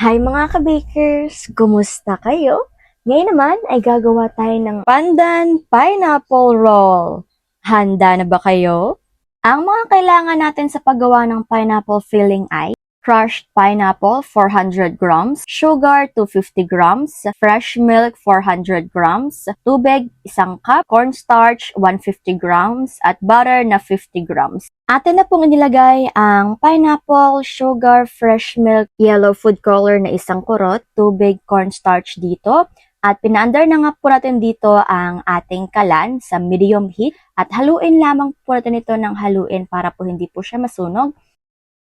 Hi mga ka-bakers! Kumusta kayo? Ngayon naman ay gagawa tayo ng pandan pineapple roll. Handa na ba kayo? Ang mga kailangan natin sa paggawa ng pineapple filling ay crushed pineapple 400 grams, sugar 250 grams, fresh milk 400 grams, tubig 1 cup, cornstarch 150 grams, at butter na 50 grams. Atin na pong inilagay ang pineapple, sugar, fresh milk, yellow food color na 1 kurot, tubig, cornstarch dito, at pinaandar na nga po natin dito ang ating kalan sa medium heat at haluin lamang po natin ito ng haluin para po hindi po siya masunog.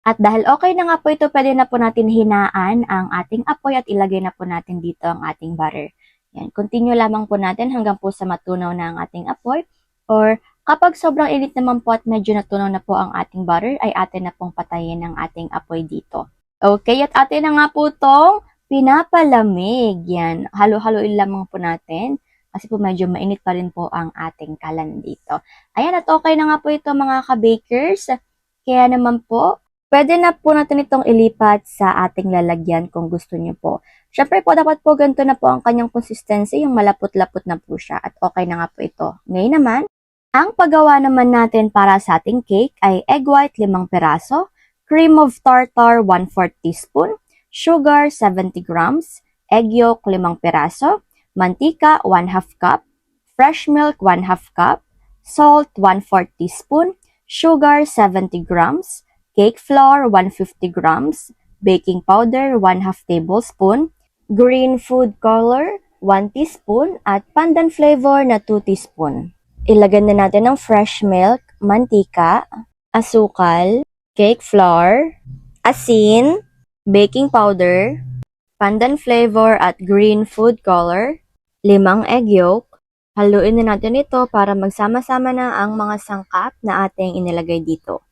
At dahil okay na nga po ito, pwede na po natin hinaan ang ating apoy at ilagay na po natin dito ang ating butter. Yan, continue lamang po natin hanggang po sa matunaw na ang ating apoy. Or kapag sobrang init naman po at medyo natunaw na po ang ating butter, ay atin na pong patayin ang ating apoy dito. Okay, at atin na nga po itong pinapalamig. Yan, halo-haloin lamang po natin. Kasi po medyo mainit pa rin po ang ating kalan dito. Ayan, at okay na nga po ito mga ka-bakers. Kaya naman po, pwede na po natin itong ilipat sa ating lalagyan kung gusto niyo po. Syempre po, dapat po ganito na po ang kanyang consistency, yung malapot-lapot na po siya at okay na nga po ito. Ngayon naman, ang paggawa naman natin para sa ating cake ay egg white 5 peraso, cream of tartar 1/4 teaspoon, sugar 70 grams, egg yolk 5 peraso, mantika 1/2 cup, fresh milk 1/2 cup, salt 1/4 teaspoon, sugar 70 grams, cake flour 150 grams, baking powder 1/2 tablespoon, green food color 1 teaspoon, at pandan flavor na 2 teaspoon. Ilagay na natin ang fresh milk, mantika, asukal, cake flour, asin, baking powder, pandan flavor at green food color, 5 egg yolk. Haluin na natin ito para magsama-sama na ang mga sangkap na ating inilagay dito.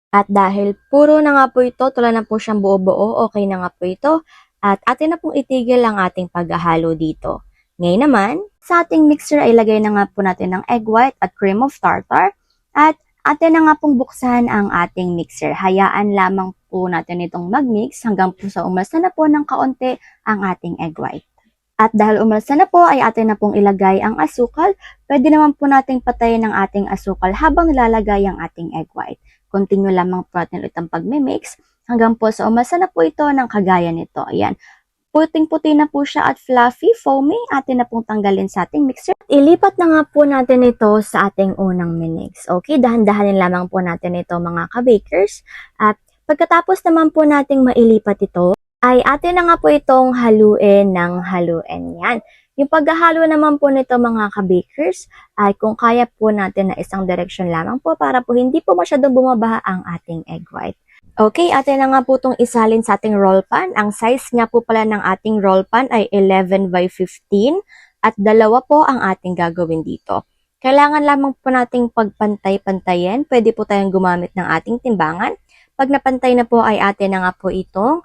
At dahil puro na nga po ito, tula na po siyang buo-buo, okay na nga po ito. At atin na pong itigil ang ating paghahalo dito. Ngayon naman, sa ating mixer ay ilagay na nga po natin ang egg white at cream of tartar. At atin na nga pong buksan ang ating mixer. Hayaan lamang po natin itong mag-mix hanggang po sa umalsa na po ng kaunti ang ating egg white. At dahil umalsa na po ay atin na pong ilagay ang asukal. Pwede naman po nating patayin ang ating asukal habang nilalagay ang ating egg white. Continue lamang po natin ulit ang pag-mix hanggang po sa umalsa na po ito ng kagaya nito. Ayan. Puting-puti na po siya at fluffy, foamy. Atin na pong tanggalin sa ating mixer. Ilipat na nga po natin ito sa ating unang minix. Okay, dahan-dahanin lamang po natin ito mga ka-bakers. At pagkatapos naman po nating mailipat ito, ay atin na nga po itong haluin ng haluin. Yan. Yung paghahalo naman po nito mga ka-bakers ay kung kaya po natin na isang direction lamang po para po hindi po masyadong bumabaha ang ating egg white. Okay, atin na nga po itong isalin sa ating roll pan. Ang size nga po pala ng ating roll pan ay 11 by 15 at dalawa po ang ating gagawin dito. Kailangan lamang po nating pagpantay-pantayin. Pwede po tayong gumamit ng ating timbangan. Pag napantay na po ay atin na nga po itong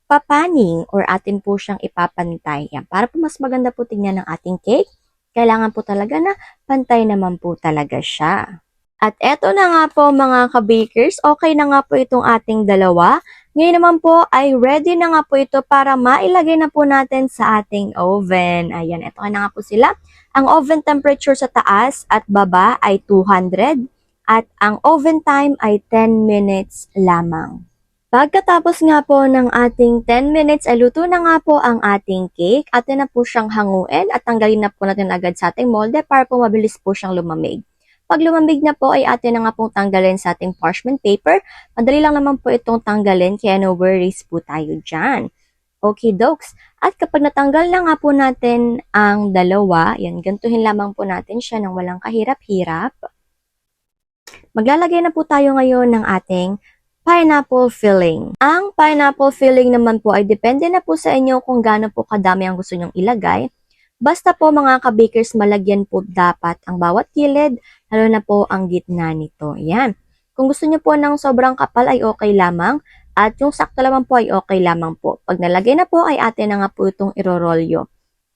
papaning or atin po siyang ipapantay. Yan. Para po mas maganda po tingnan ng ating cake, kailangan po talaga na pantay naman po talaga siya. At eto na nga po mga ka-bakers, okay na nga po itong ating dalawa. Ngayon naman po ay ready na nga po ito para mailagay na po natin sa ating oven. Ayan, eto na nga po sila. Ang oven temperature sa taas at baba ay 200 at ang oven time ay 10 minutes lamang. Pagkatapos nga po ng ating 10 minutes ay luto na nga po ang ating cake. Atin na po siyang hanguin at tanggalin na po natin agad sa ating molde para po mabilis po siyang lumamig. Pag lumamig na po ay atin na nga pong tanggalin sa ating parchment paper. Madali lang naman po itong tanggalin kaya no worries po tayo dyan. Okay, dokes. At kapag natanggal na nga po natin ang dalawa, yan, gantuhin lamang po natin siya ng walang kahirap-hirap. Maglalagay na po tayo ngayon ng ating pineapple filling. Ang pineapple filling naman po ay depende na po sa inyo kung gaano po kadami ang gusto nyong ilagay. Basta po mga ka-bakers, malagyan po dapat ang bawat kilid, lalo na po ang gitna nito. Yan. Kung gusto nyo po ng sobrang kapal ay okay lamang. At yung sakto lamang po ay okay lamang po. Pag nalagay na po ay atin na nga po itong irorolyo.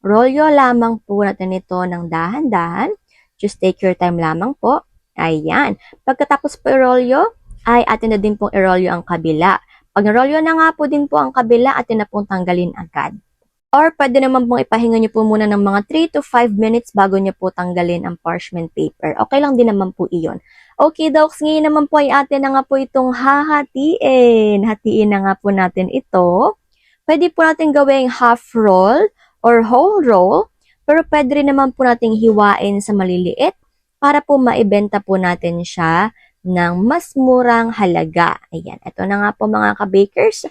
Rolyo lamang po natin ito ng dahan-dahan. Just take your time lamang po. Ayan. Pagkatapos po irolyo, ay atin na din pong irolyo ang kabila. Pag narolyo na nga po din po ang kabila, atin na pong tanggalin agad. Or pwede naman pong ipahinga nyo po muna ng mga 3 to 5 minutes bago nyo po tanggalin ang parchment paper. Okay lang din naman po iyon. Okay, docs, ngayon naman po ay atin na nga po itong hahatiin. Hatiin na nga po natin ito. Pwede po natin gawing half roll or whole roll, pero pwede rin naman po nating hiwain sa maliliit para po maibenta po natin siya ng mas murang halaga. Ayan, ito na nga po mga ka-bakers.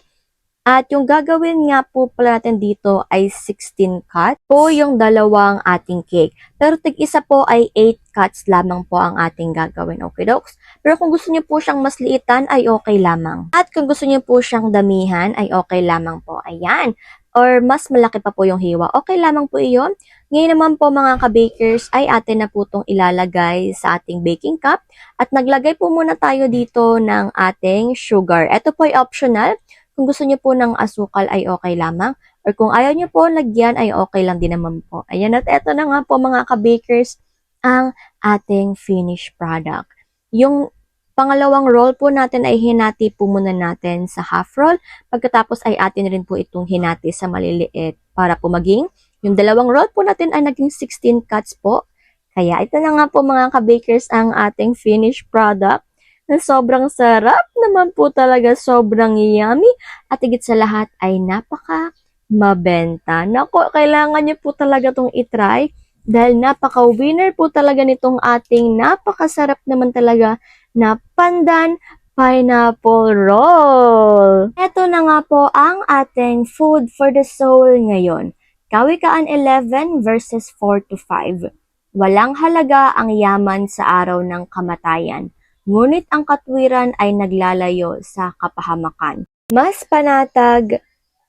At yung gagawin nga po pala natin dito ay 16 cuts po yung dalawang ating cake. Pero tig-isa po ay 8 cuts lamang po ang ating gagawin. Okay, docs? Pero kung gusto niyo po siyang mas liitan ay okay lamang. At kung gusto niyo po siyang damihan ay okay lamang po. Ayan. Or mas malaki pa po yung hiwa. Okay lamang po iyon. Ngayon naman po mga ka-bakers ay atin na po itong ilalagay sa ating baking cup. At naglagay po muna tayo dito ng ating sugar. Ito po ay optional. Kung gusto niyo po ng asukal ay okay lamang. Or kung ayaw niyo po lagyan ay okay lang din naman po. Ayan, at eto na nga po mga ka-bakers ang ating finished product. Yung pangalawang roll po natin ay hinati po muna natin sa half roll. Pagkatapos ay atin rin po itong hinati sa maliliit para po maging yung dalawang roll po natin ay naging 16 cuts po. Kaya ito na nga po mga ka-bakers ang ating finished product. Na sobrang sarap naman po talaga, sobrang yummy, at higit sa lahat ay napaka mabenta. Nako, kailangan niyo po talaga itong itry dahil napaka-winner po talaga nitong ating napakasarap naman talaga na pandan pineapple roll. Ito na nga po ang ating food for the soul ngayon. Kawikaan 11 verses 4 to 5. Walang halaga ang yaman sa araw ng kamatayan. Ngunit ang katwiran ay naglalayo sa kapahamakan. Mas panatag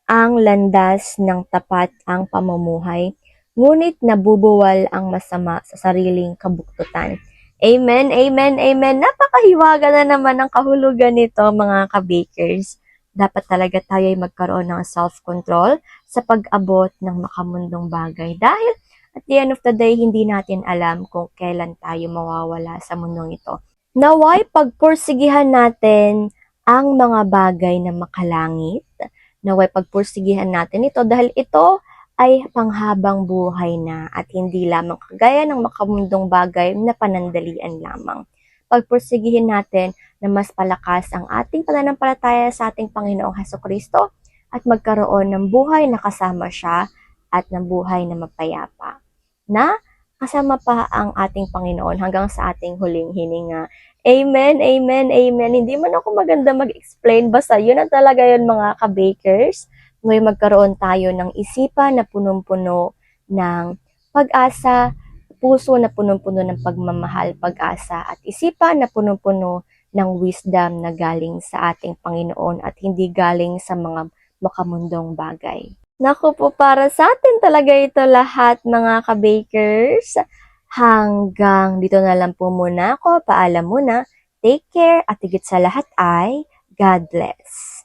ang landas ng tapat ang pamumuhay, ngunit nabubuwal ang masama sa sariling kabuktutan. Amen, amen, amen. Napakahiwaga na naman ang kahulugan nito mga ka-bakers. Dapat talaga tayo ay magkaroon ng self-control sa pag-abot ng makamundong bagay. Dahil at the end of the day, hindi natin alam kung kailan tayo mawawala sa mundong ito. Naway pagpursigihan natin ang mga bagay na makalangit. Naway pagpursigihan natin ito dahil ito ay panghabang buhay na at hindi lamang kagaya ng makamundong bagay na panandalian lamang. Pagpursigihin natin na mas palakas ang ating pananampalataya sa ating Panginoong Hesukristo at magkaroon ng buhay na kasama siya at ng buhay na mapayapa. Na kasama pa ang ating Panginoon hanggang sa ating huling hininga. Amen, amen, amen. Hindi man ako maganda mag-explain, basta yun na talaga yun mga ka-bakers. Ngayon magkaroon tayo ng isipan na punong-puno ng pag-asa, puso na punong-puno ng pagmamahal, pag-asa, at isipan na punong-puno ng wisdom na galing sa ating Panginoon at hindi galing sa mga makamundong bagay. Naku po, para sa atin talaga ito lahat mga ka-bakers. Hanggang dito na lang po muna ako. Paalam muna. Take care at higit sa lahat ay God bless.